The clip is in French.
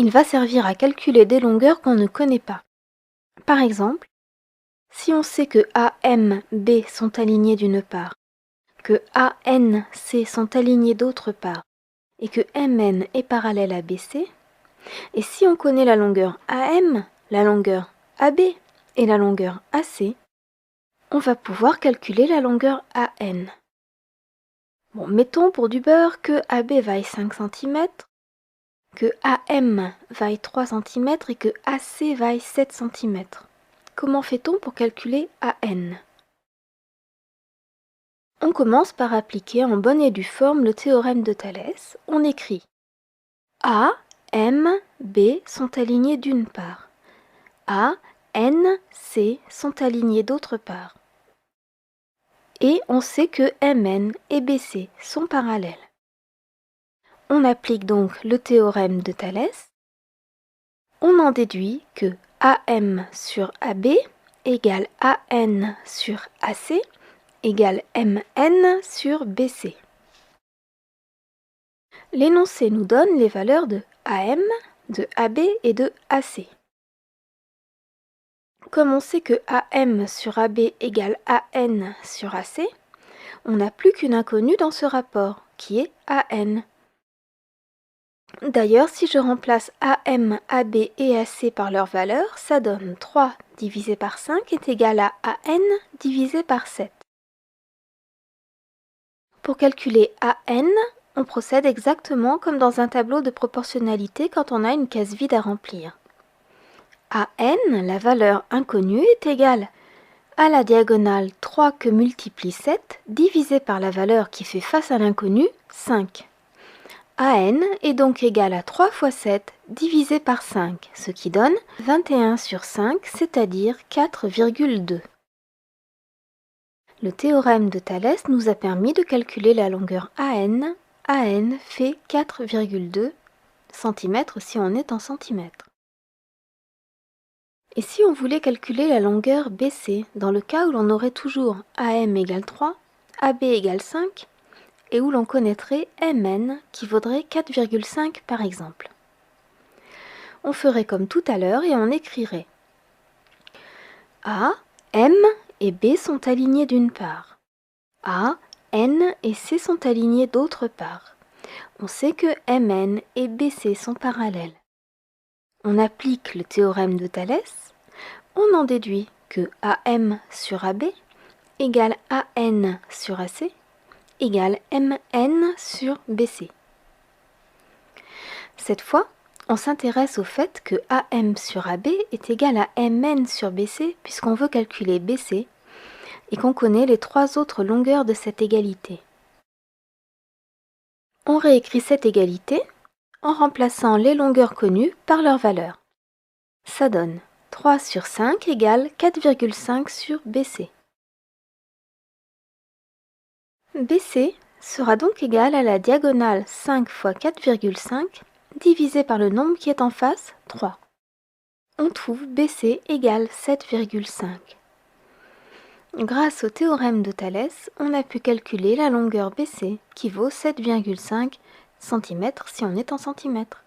il va servir à calculer des longueurs qu'on ne connaît pas. Par exemple, si on sait que AM, B sont alignés d'une part, que AN, C sont alignés d'autre part, et que MN est parallèle à BC, et si on connaît la longueur AM, la longueur AB et la longueur AC, on va pouvoir calculer la longueur AN. Bon, mettons pour du beurre que AB vaille 5 cm, que AM vaille 3 cm et que AC vaille 7 cm. Comment fait-on pour calculer AN? On commence par appliquer en bonne et due forme le théorème de Thalès. On écrit A, M, B sont alignés d'une part. A, N, C sont alignés d'autre part. Et on sait que MN et BC sont parallèles. On applique donc le théorème de Thalès. On en déduit que AM sur AB égale AN sur AC égale MN sur BC. L'énoncé nous donne les valeurs de AM, de AB et de AC. Comme on sait que AM sur AB égale AN sur AC, on n'a plus qu'une inconnue dans ce rapport, qui est AN. D'ailleurs, si je remplace AM, AB et AC par leurs valeurs, ça donne 3 divisé par 5 est égal à AN divisé par 7. Pour calculer AN, on procède exactement comme dans un tableau de proportionnalité quand on a une case vide à remplir. AN, la valeur inconnue, est égale à la diagonale 3 que multiplie 7 divisé par la valeur qui fait face à l'inconnu, 5. AN est donc égal à 3 fois 7 divisé par 5, ce qui donne 21 sur 5, c'est-à-dire 4,2. Le théorème de Thalès nous a permis de calculer la longueur AN. AN fait 4,2 cm si on est en centimètres. Et si on voulait calculer la longueur BC, dans le cas où l'on aurait toujours AM égale 3, AB égale 5, et où l'on connaîtrait MN qui vaudrait 4,5 par exemple. On ferait comme tout à l'heure et on écrirait A, M et B sont alignés d'une part. A, N et C sont alignés d'autre part. On sait que MN et BC sont parallèles. On applique le théorème de Thalès. On en déduit que AM sur AB égale AN sur AC égale MN sur BC. Cette fois, on s'intéresse au fait que AM sur AB est égal à MN sur BC puisqu'on veut calculer BC et qu'on connaît les 3 autres longueurs de cette égalité. On réécrit cette égalité en remplaçant les longueurs connues par leurs valeurs. Ça donne 3 sur 5 égale 4,5 sur BC. BC sera donc égal à la diagonale 5 fois 4,5 divisé par le nombre qui est en face, 3. On trouve BC égale 7,5. Grâce au théorème de Thalès, on a pu calculer la longueur BC qui vaut 7,5 cm si on est en centimètres.